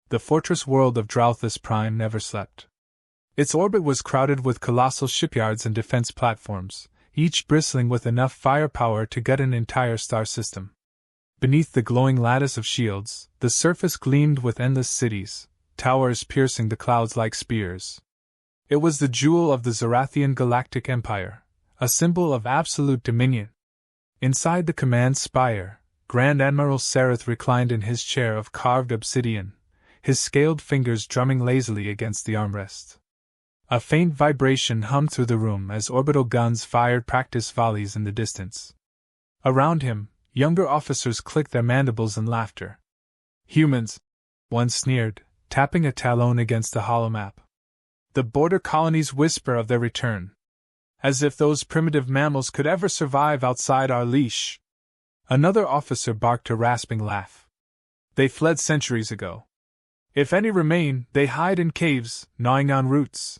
The fortress world of Drauthus Prime never slept. Its orbit was crowded with colossal shipyards and defense platforms, each bristling with enough firepower to gut an entire star system. Beneath the glowing lattice of shields, the surface gleamed with endless cities, towers piercing the clouds like spears. It was the jewel of the Zarathian Galactic Empire, a symbol of absolute dominion. Inside the command spire, Grand Admiral Sareth reclined in his chair of carved obsidian, his scaled fingers drumming lazily against the armrest. A faint vibration hummed through the room as orbital guns fired practice volleys in the distance. Around him, younger officers clicked their mandibles in laughter. Humans, one sneered, tapping a talon against the holomap. The border colonies whisper of their return. As if those primitive mammals could ever survive outside our leash. Another officer barked a rasping laugh. They fled centuries ago. If any remain, they hide in caves, gnawing on roots.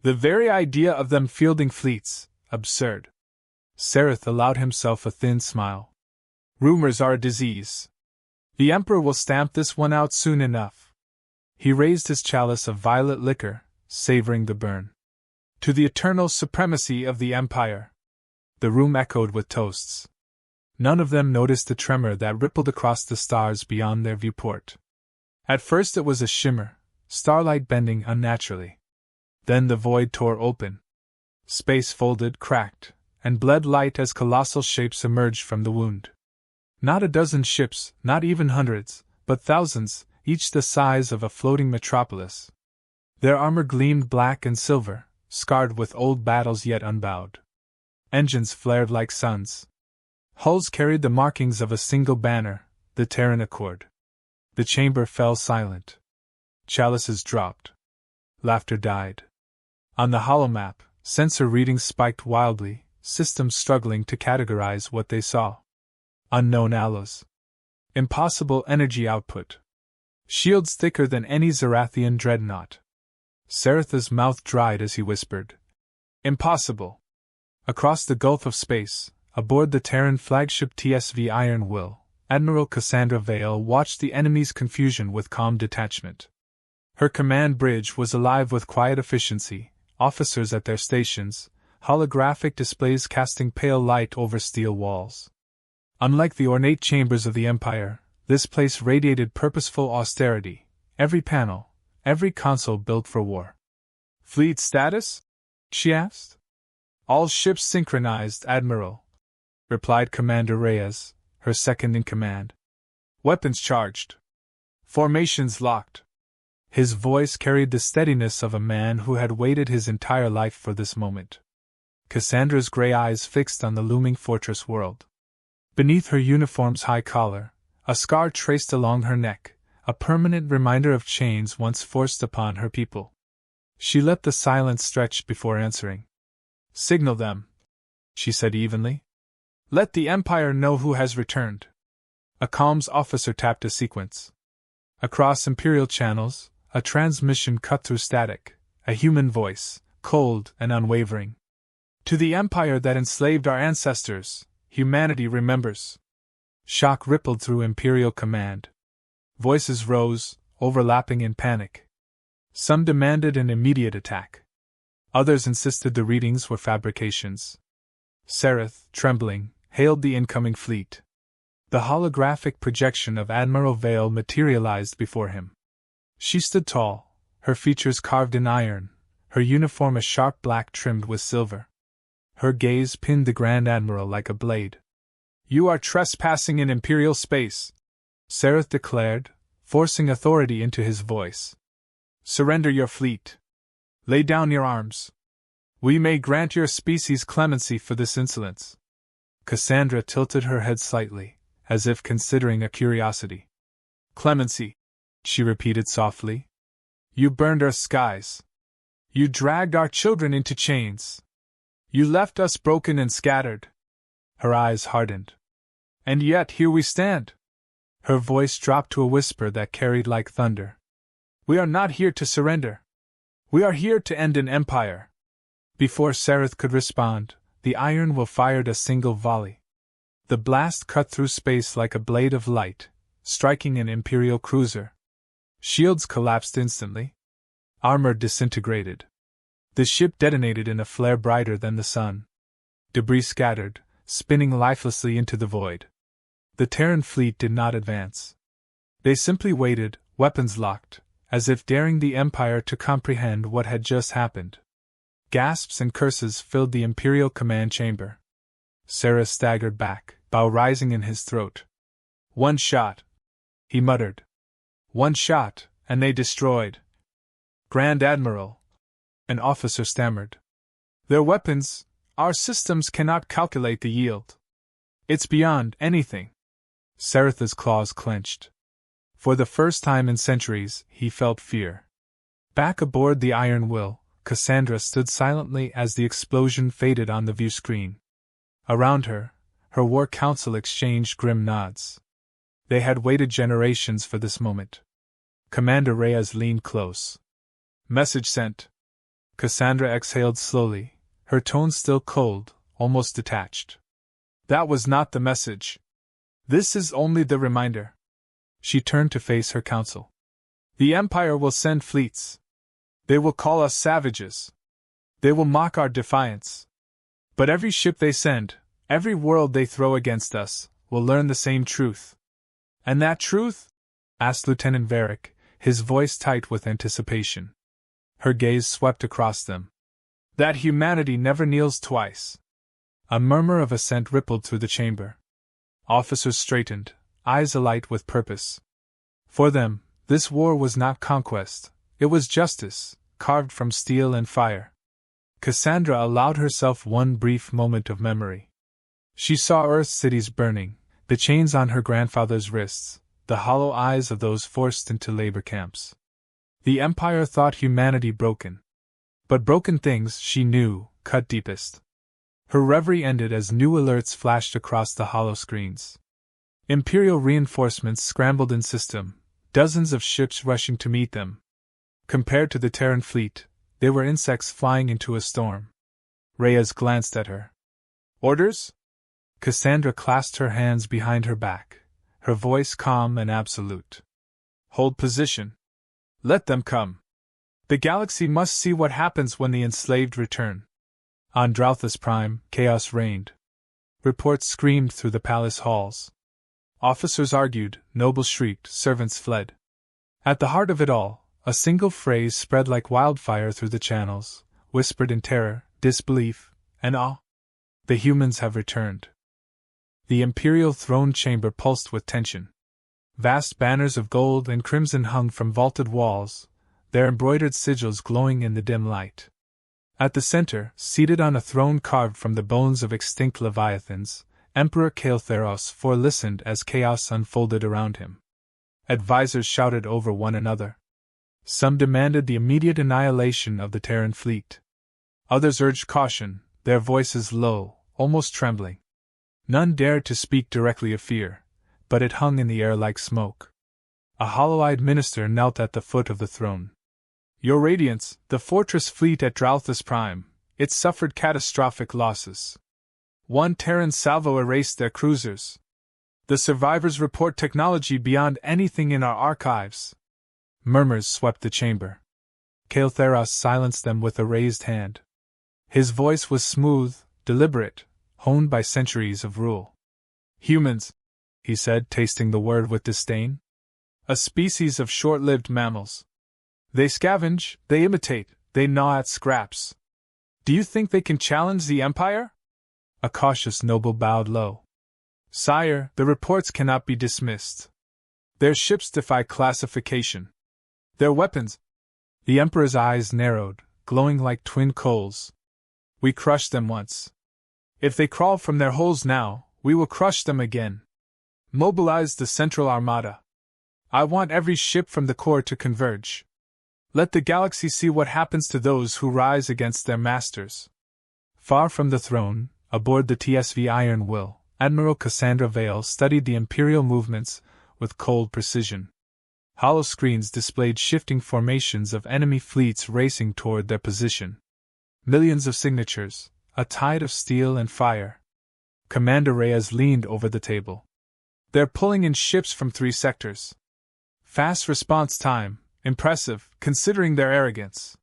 The very idea of them fielding fleets, absurd. Sareth allowed himself a thin smile. Rumors are a disease. The Emperor will stamp this one out soon enough. He raised his chalice of violet liquor, savoring the burn. To the eternal supremacy of the Empire. The room echoed with toasts. None of them noticed the tremor that rippled across the stars beyond their viewport. At first it was a shimmer, starlight bending unnaturally. Then the void tore open. Space folded, cracked, and bled light as colossal shapes emerged from the wound. Not a dozen ships, not even hundreds, but thousands, each the size of a floating metropolis. Their armor gleamed black and silver, scarred with old battles yet unbowed. Engines flared like suns. Hulls carried the markings of a single banner, the Terran Accord. The chamber fell silent. Chalices dropped. Laughter died. On the holomap, sensor readings spiked wildly, systems struggling to categorize what they saw. Unknown alloys. Impossible energy output. Shields thicker than any Zarathian dreadnought. Sareth's mouth dried as he whispered. Impossible. Across the gulf of space, aboard the Terran flagship TSV Iron Will, Admiral Cassandra Vale watched the enemy's confusion with calm detachment. Her command bridge was alive with quiet efficiency, officers at their stations, holographic displays casting pale light over steel walls. Unlike the ornate chambers of the Empire, this place radiated purposeful austerity, every panel, every console built for war. Fleet status? She asked. All ships synchronized, Admiral, replied Commander Reyes, her second in command. Weapons charged. Formations locked. His voice carried the steadiness of a man who had waited his entire life for this moment. Cassandra's gray eyes fixed on the looming fortress world. Beneath her uniform's high collar, a scar traced along her neck, a permanent reminder of chains once forced upon her people. She let the silence stretch before answering. Signal them, she said evenly. Let the Empire know who has returned. A comms officer tapped a sequence. Across Imperial channels, a transmission cut through static, a human voice, cold and unwavering. To the Empire that enslaved our ancestors, humanity remembers. Shock rippled through Imperial command. Voices rose, overlapping in panic. Some demanded an immediate attack. Others insisted the readings were fabrications. Sareth, trembling, hailed the incoming fleet. The holographic projection of Admiral Vale materialized before him. She stood tall, her features carved in iron, her uniform a sharp black trimmed with silver. Her gaze pinned the Grand Admiral like a blade. You are trespassing in Imperial space, Sareth declared, forcing authority into his voice. Surrender your fleet. Lay down your arms. We may grant your species clemency for this insolence. Cassandra tilted her head slightly, as if considering a curiosity. Clemency, she repeated softly. You burned our skies. You dragged our children into chains. You left us broken and scattered. Her eyes hardened. And yet here we stand. Her voice dropped to a whisper that carried like thunder. We are not here to surrender. We are here to end an empire. Before Sareth could respond, the Iron Will fired a single volley. The blast cut through space like a blade of light, striking an Imperial cruiser. Shields collapsed instantly. Armor disintegrated. The ship detonated in a flare brighter than the sun. Debris scattered, spinning lifelessly into the void. The Terran fleet did not advance. They simply waited, weapons locked, as if daring the Empire to comprehend what had just happened. Gasps and curses filled the Imperial command chamber. Sarah staggered back, bow rising in his throat. "One shot," he muttered. "One shot, and they destroyed." "Grand Admiral," an officer stammered. "Their weapons, our systems cannot calculate the yield. It's beyond anything." Saratha's claws clenched. For the first time in centuries, he felt fear. Back aboard the Iron Will, Cassandra stood silently as the explosion faded on the view screen. Around her, her war council exchanged grim nods. They had waited generations for this moment. Commander Reyes leaned close. "Message sent." Cassandra exhaled slowly, her tone still cold, almost detached. "That was not the message. This is only the reminder." She turned to face her council. "The Empire will send fleets. They will call us savages. They will mock our defiance. But every ship they send, every world they throw against us, will learn the same truth." "And that truth?" asked Lieutenant Varric, his voice tight with anticipation. Her gaze swept across them. "That humanity never kneels twice." A murmur of assent rippled through the chamber. Officers straightened, eyes alight with purpose. For them, this war was not conquest, it was justice, carved from steel and fire. Cassandra allowed herself one brief moment of memory. She saw Earth's cities burning, the chains on her grandfather's wrists, the hollow eyes of those forced into labor camps. The Empire thought humanity broken. But broken things, she knew, cut deepest. Her reverie ended as new alerts flashed across the hollow screens. Imperial reinforcements scrambled in system, dozens of ships rushing to meet them. Compared to the Terran fleet, they were insects flying into a storm. Reyes glanced at her. "Orders?" Cassandra clasped her hands behind her back, her voice calm and absolute. "Hold position. Let them come. The galaxy must see what happens when the enslaved return." On Drauthis Prime, chaos reigned. Reports screamed through the palace halls. Officers argued, nobles shrieked, servants fled. At the heart of it all, a single phrase spread like wildfire through the channels, whispered in terror, disbelief, and awe. "The humans have returned." The Imperial throne chamber pulsed with tension. Vast banners of gold and crimson hung from vaulted walls, their embroidered sigils glowing in the dim light. At the center, seated on a throne carved from the bones of extinct leviathans, Emperor Kael'Theros IV listened as chaos unfolded around him. Advisors shouted over one another. Some demanded the immediate annihilation of the Terran fleet. Others urged caution, their voices low, almost trembling. None dared to speak directly of fear, but it hung in the air like smoke. A hollow-eyed minister knelt at the foot of the throne. "Your Radiance, the fortress fleet at Drauthis Prime, it suffered catastrophic losses. One Terran salvo erased their cruisers. The survivors report technology beyond anything in our archives." Murmurs swept the chamber. Kael'Theros silenced them with a raised hand. His voice was smooth, deliberate, honed by centuries of rule. "Humans," he said, tasting the word with disdain. "A species of short-lived mammals. They scavenge, they imitate, they gnaw at scraps. Do you think they can challenge the Empire?" A cautious noble bowed low. "Sire, the reports cannot be dismissed. Their ships defy classification. Their weapons—" The Emperor's eyes narrowed, glowing like twin coals. "We crushed them once. If they crawl from their holes now, we will crush them again. Mobilize the Central Armada. I want every ship from the core to converge. Let the galaxy see what happens to those who rise against their masters." Far from the throne, aboard the TSV Iron Will, Admiral Cassandra Vale studied the Imperial movements with cold precision. Hollow screens displayed shifting formations of enemy fleets racing toward their position. Millions of signatures, a tide of steel and fire. Commander Reyes leaned over the table. "They're pulling in ships from 3 sectors. Fast response time, impressive, considering their arrogance.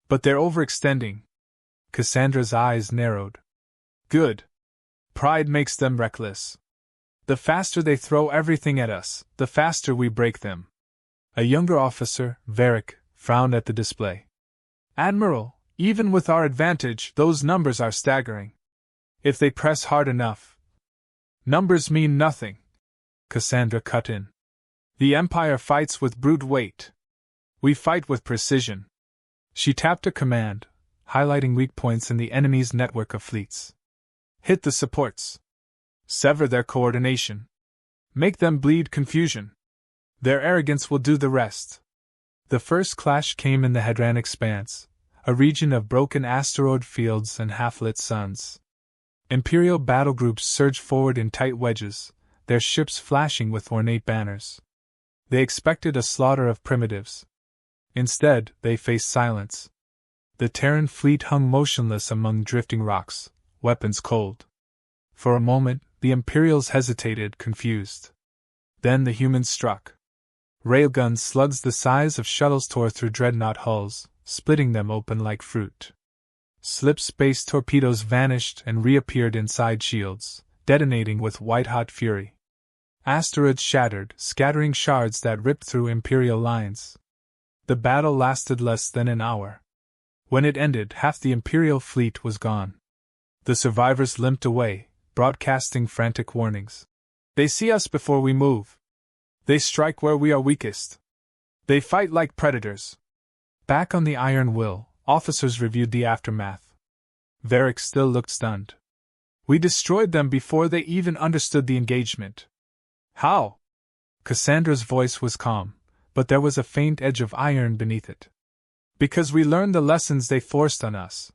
But they're overextending. Cassandra's eyes narrowed. Good. Pride makes them reckless. The faster they throw everything at us, the faster we break them. A younger officer, Varric, frowned at the display. Admiral, even with our advantage, those numbers are staggering. If they press hard enough. Numbers mean nothing, Cassandra cut in. The Empire fights with brute weight. We fight with precision. She tapped a command, highlighting weak points in the enemy's network of fleets. Hit the supports. Sever their coordination. Make them bleed confusion. Their arrogance will do the rest. The first clash came in the Hadran Expanse, a region of broken asteroid fields and half-lit suns. Imperial battle groups surged forward in tight wedges, their ships flashing with ornate banners. They expected a slaughter of primitives. Instead, they faced silence. The Terran fleet hung motionless among drifting rocks, weapons cold. For a moment, the Imperials hesitated, confused. Then the humans struck. Railgun slugs the size of shuttles tore through dreadnought hulls, splitting them open like fruit. Slip space torpedoes vanished and reappeared inside shields, detonating with white-hot fury. Asteroids shattered, scattering shards that ripped through Imperial lines. The battle lasted less than an hour. When it ended, half the Imperial fleet was gone. The survivors limped away, broadcasting frantic warnings. They see us before we move. They strike where we are weakest. They fight like predators. Back on the Iron Will, officers reviewed the aftermath. Varric still looked stunned. We destroyed them before they even understood the engagement. How? Cassandra's voice was calm, but there was a faint edge of iron beneath it. Because we learned the lessons they forced on us.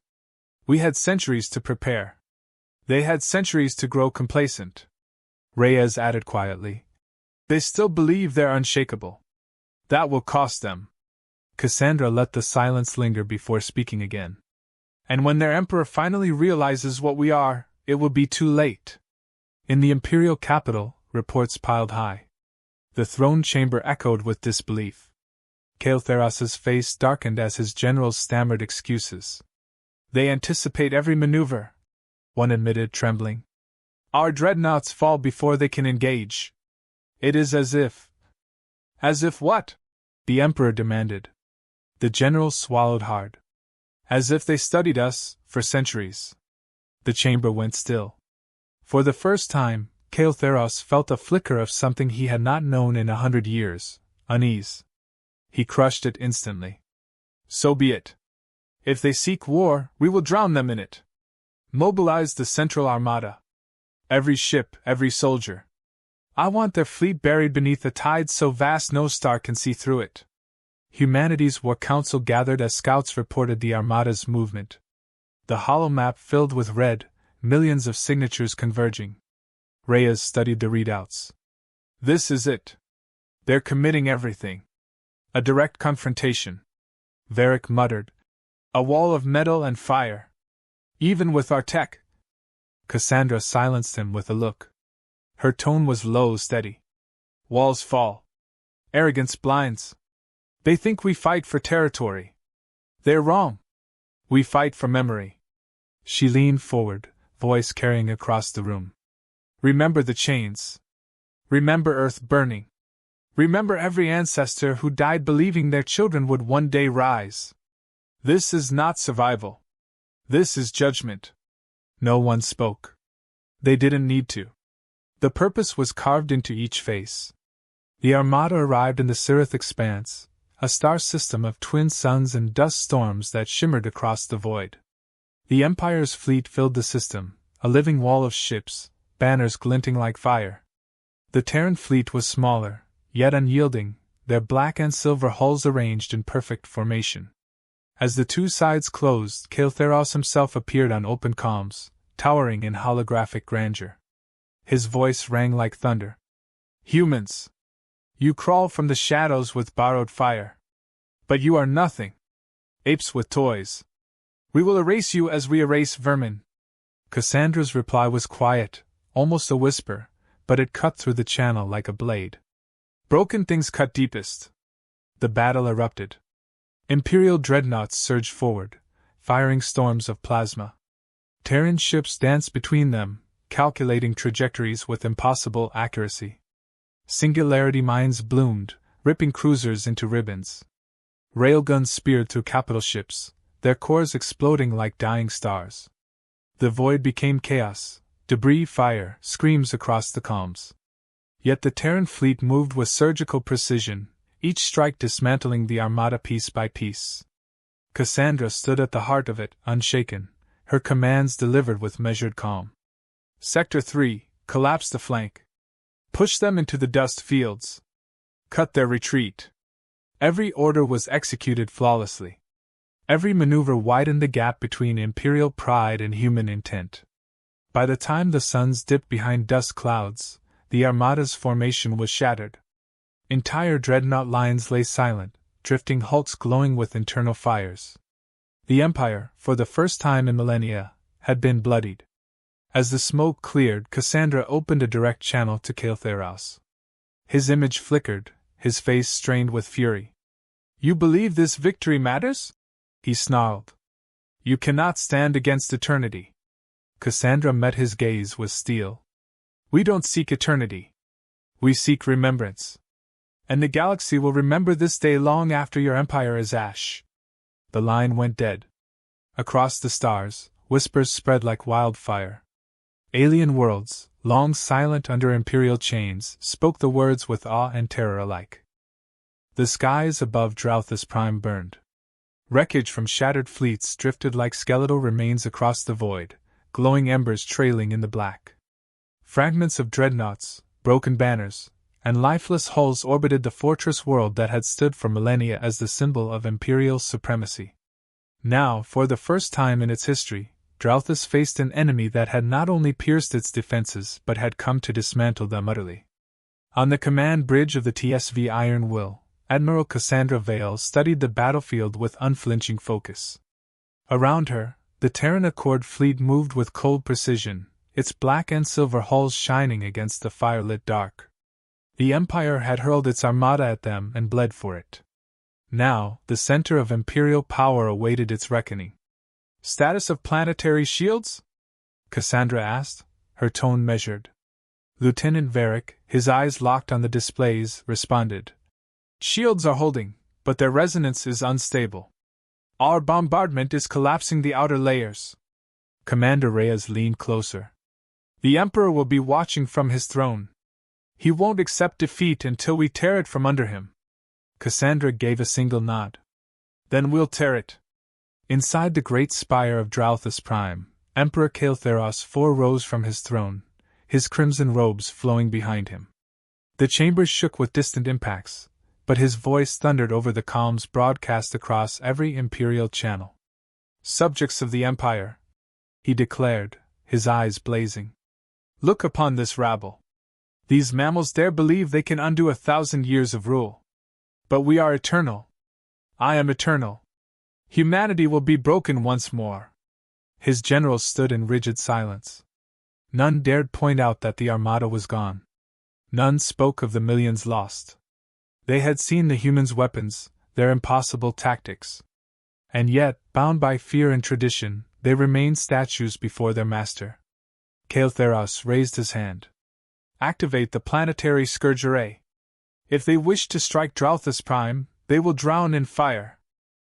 We had centuries to prepare. They had centuries to grow complacent. Reyes added quietly. They still believe they're unshakable. That will cost them. Cassandra let the silence linger before speaking again. And when their emperor finally realizes what we are, it will be too late. In the imperial capital, reports piled high. The throne chamber echoed with disbelief. Kael'Tharas' face darkened as his generals stammered excuses. They anticipate every maneuver, one admitted, trembling. Our dreadnoughts fall before they can engage. It is as if... As if what? The Emperor demanded. The generals swallowed hard. As if they studied us, for centuries. The chamber went still. For the first time, Kael'Tharas felt a flicker of something he had not known in 100 years, unease. He crushed it instantly. So be it. If they seek war, we will drown them in it. Mobilize the Central Armada. Every ship, every soldier. I want their fleet buried beneath a tide so vast no star can see through it. Humanity's War Council gathered as scouts reported the Armada's movement. The hollow map filled with red, millions of signatures converging. Reyes studied the readouts. This is it. They're committing everything. A direct confrontation. Varric muttered. A wall of metal and fire. Even with our tech. Cassandra silenced him with a look. Her tone was low, steady. Walls fall. Arrogance blinds. They think we fight for territory. They're wrong. We fight for memory. She leaned forward, voice carrying across the room. Remember the chains. Remember Earth burning. Remember every ancestor who died believing their children would one day rise. This is not survival. This is judgment. No one spoke. They didn't need to. The purpose was carved into each face. The Armada arrived in the Sirith Expanse, a star system of twin suns and dust storms that shimmered across the void. The Empire's fleet filled the system, a living wall of ships, banners glinting like fire. The Terran fleet was smaller, yet unyielding, their black and silver hulls arranged in perfect formation. As the two sides closed, Kael'Tharas himself appeared on open comms, towering in holographic grandeur. His voice rang like thunder. Humans! You crawl from the shadows with borrowed fire. But you are nothing. Apes with toys. We will erase you as we erase vermin. Cassandra's reply was quiet, almost a whisper, but it cut through the channel like a blade. Broken things cut deepest. The battle erupted. Imperial dreadnoughts surged forward, firing storms of plasma. Terran ships danced between them, calculating trajectories with impossible accuracy. Singularity mines bloomed, ripping cruisers into ribbons. Railguns speared through capital ships, their cores exploding like dying stars. The void became chaos, debris, fire, screams across the calms. Yet the Terran fleet moved with surgical precision, each strike dismantling the armada piece by piece. Cassandra stood at the heart of it, unshaken, her commands delivered with measured calm. Sector 3, collapse the flank. Push them into the dust fields. Cut their retreat. Every order was executed flawlessly. Every maneuver widened the gap between Imperial pride and human intent. By the time the suns dipped behind dust clouds, the Armada's formation was shattered. Entire dreadnought lines lay silent, drifting hulks glowing with internal fires. The Empire, for the first time in millennia, had been bloodied. As the smoke cleared, Cassandra opened a direct channel to Kael'thas. His image flickered, his face strained with fury. "You believe this victory matters?" he snarled. "You cannot stand against eternity." Cassandra met his gaze with steel. "We don't seek eternity. We seek remembrance. And the galaxy will remember this day long after your empire is ash." The line went dead. Across the stars, whispers spread like wildfire. Alien worlds, long silent under imperial chains, spoke the words with awe and terror alike. The skies above Drauthis Prime burned. Wreckage from shattered fleets drifted like skeletal remains across the void, glowing embers trailing in the black. Fragments of dreadnoughts, broken banners, and lifeless hulls orbited the fortress world that had stood for millennia as the symbol of imperial supremacy. Now, for the first time in its history, Drauthis faced an enemy that had not only pierced its defenses but had come to dismantle them utterly. On the command bridge of the TSV Iron Will, Admiral Cassandra Vale studied the battlefield with unflinching focus. Around her, the Terran Accord fleet moved with cold precision, its black and silver hulls shining against the firelit dark. The Empire had hurled its armada at them and bled for it. Now, the center of imperial power awaited its reckoning. "Status of planetary shields?" Cassandra asked, her tone measured. Lieutenant Varric, his eyes locked on the displays, responded. "Shields are holding, but their resonance is unstable. Our bombardment is collapsing the outer layers." Commander Reyes leaned closer. "The Emperor will be watching from his throne. He won't accept defeat until we tear it from under him." Cassandra gave a single nod. "Then we'll tear it." Inside the great spire of Drauthis Prime, Emperor Kael'thas IV rose from his throne, his crimson robes flowing behind him. The chambers shook with distant impacts, but his voice thundered over the calms broadcast across every imperial channel. "Subjects of the Empire," he declared, his eyes blazing. "Look upon this rabble. These mammals dare believe they can undo 1,000 years of rule. But we are eternal. I am eternal. Humanity will be broken once more." His generals stood in rigid silence. None dared point out that the Armada was gone. None spoke of the millions lost. They had seen the humans' weapons, their impossible tactics. And yet, bound by fear and tradition, they remained statues before their master. Kael'thas raised his hand. "Activate the planetary scourge array. If they wish to strike Drauthis Prime, they will drown in fire."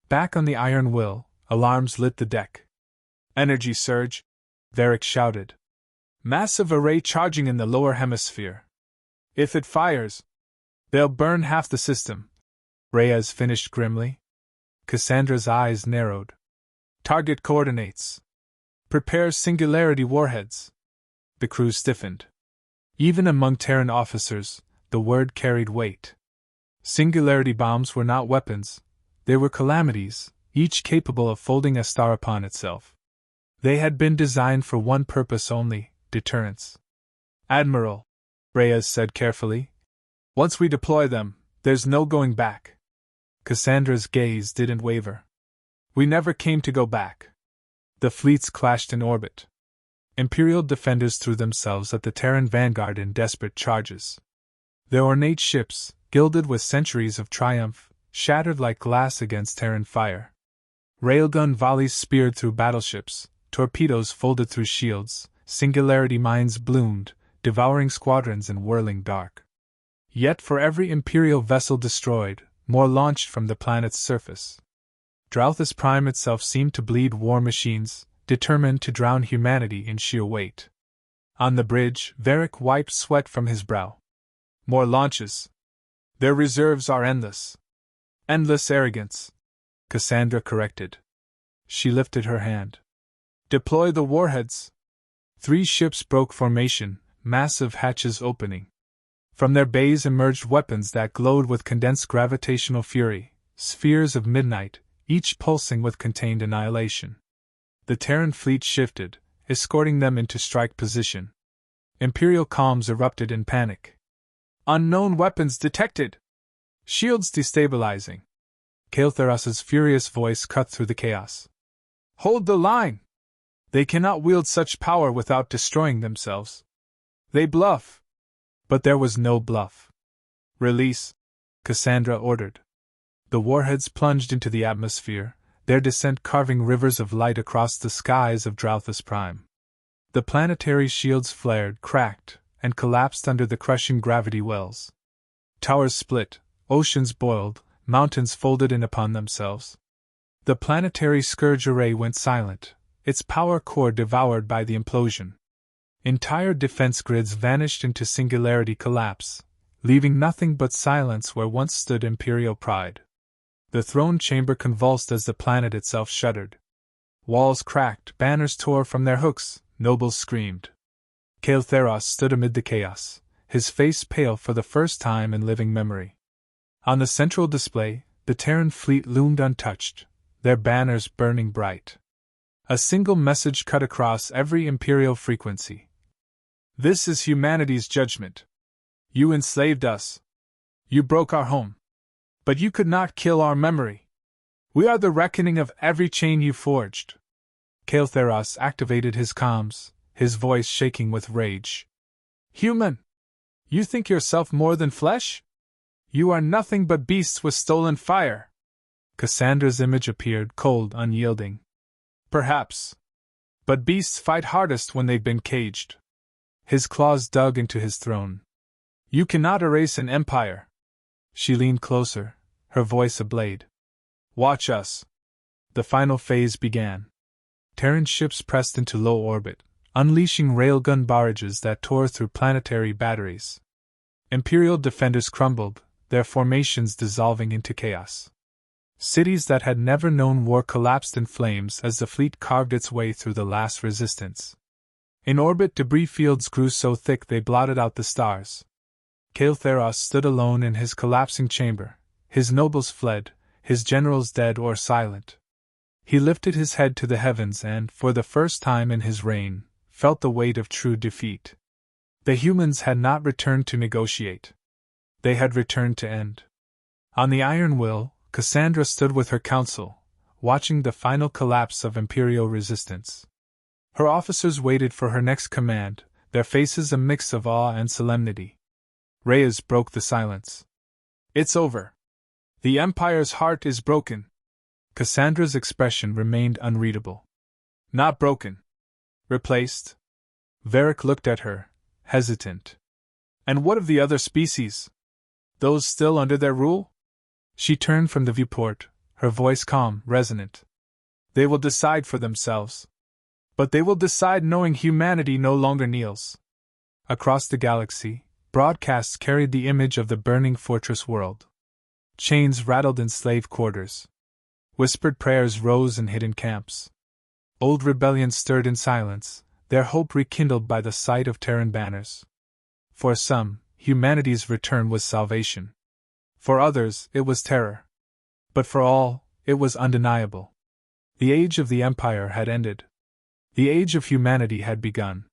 Back on the Iron Will, alarms lit the deck. "Energy surge," Varric shouted. "Massive array charging in the lower hemisphere. If it fires, they'll burn half the system," Reyes finished grimly. Cassandra's eyes narrowed. "Target coordinates. Prepare singularity warheads." The crew stiffened. Even among Terran officers, the word carried weight. Singularity bombs were not weapons. They were calamities, each capable of folding a star upon itself. They had been designed for one purpose only, deterrence. "Admiral," Reyes said carefully, "once we deploy them, there's no going back." Cassandra's gaze didn't waver. "We never came to go back." The fleets clashed in orbit. Imperial defenders threw themselves at the Terran vanguard in desperate charges. Their ornate ships, gilded with centuries of triumph, shattered like glass against Terran fire. Railgun volleys speared through battleships, torpedoes folded through shields, singularity mines bloomed, devouring squadrons in whirling dark. Yet for every Imperial vessel destroyed, more launched from the planet's surface. Drauthis Prime itself seemed to bleed war machines, determined to drown humanity in sheer weight. On the bridge, Varric wiped sweat from his brow. More launches. Their reserves are endless. Endless arrogance, Cassandra corrected. She lifted her hand. Deploy the warheads. 3 ships broke formation, massive hatches opening. From their bays emerged weapons that glowed with condensed gravitational fury, spheres of midnight, each pulsing with contained annihilation. The Terran fleet shifted, escorting them into strike position. Imperial comms erupted in panic. Unknown weapons detected! Shields destabilizing. Kael'Theras's furious voice cut through the chaos. Hold the line! They cannot wield such power without destroying themselves. They bluff. But there was no bluff. Release, Cassandra ordered. The warheads plunged into the atmosphere, their descent carving rivers of light across the skies of Drauthis Prime. The planetary shields flared, cracked, and collapsed under the crushing gravity wells. Towers split, oceans boiled, mountains folded in upon themselves. The planetary scourge array went silent, its power core devoured by the implosion. Entire defense grids vanished into singularity collapse, leaving nothing but silence where once stood Imperial pride. The throne chamber convulsed as the planet itself shuddered. Walls cracked, banners tore from their hooks, nobles screamed. Kael'Theras stood amid the chaos, his face pale for the first time in living memory. On the central display, the Terran fleet loomed untouched, their banners burning bright. A single message cut across every Imperial frequency. This is humanity's judgment. You enslaved us. You broke our home. But you could not kill our memory. We are the reckoning of every chain you forged. Kael'Theras activated his comms, his voice shaking with rage. Human! You think yourself more than flesh? You are nothing but beasts with stolen fire. Cassandra's image appeared, cold, unyielding. Perhaps. But beasts fight hardest when they've been caged. His claws dug into his throne. You cannot erase an empire. She leaned closer, her voice ablade. Watch us. The final phase began. Terran ships pressed into low orbit, unleashing railgun barrages that tore through planetary batteries. Imperial defenders crumbled, their formations dissolving into chaos. Cities that had never known war collapsed in flames as the fleet carved its way through the last resistance. In orbit, debris fields grew so thick they blotted out the stars. Kael'Theras stood alone in his collapsing chamber, his nobles fled, his generals dead or silent. He lifted his head to the heavens and, for the first time in his reign, felt the weight of true defeat. The humans had not returned to negotiate. They had returned to end. On the iron will, Cassandra stood with her council, watching the final collapse of Imperial resistance. Her officers waited for her next command, their faces a mix of awe and solemnity. Reyes broke the silence. It's over. The Empire's heart is broken. Cassandra's expression remained unreadable. Not broken. Replaced. Varric looked at her, hesitant. And what of the other species? Those still under their rule? She turned from the viewport, her voice calm, resonant. They will decide for themselves. But they will decide knowing humanity no longer kneels. Across the galaxy, broadcasts carried the image of the burning fortress world. Chains rattled in slave quarters. Whispered prayers rose in hidden camps. Old rebellions stirred in silence, their hope rekindled by the sight of Terran banners. For some, humanity's return was salvation. For others, it was terror. But for all, it was undeniable. The age of the Empire had ended. The age of humanity had begun.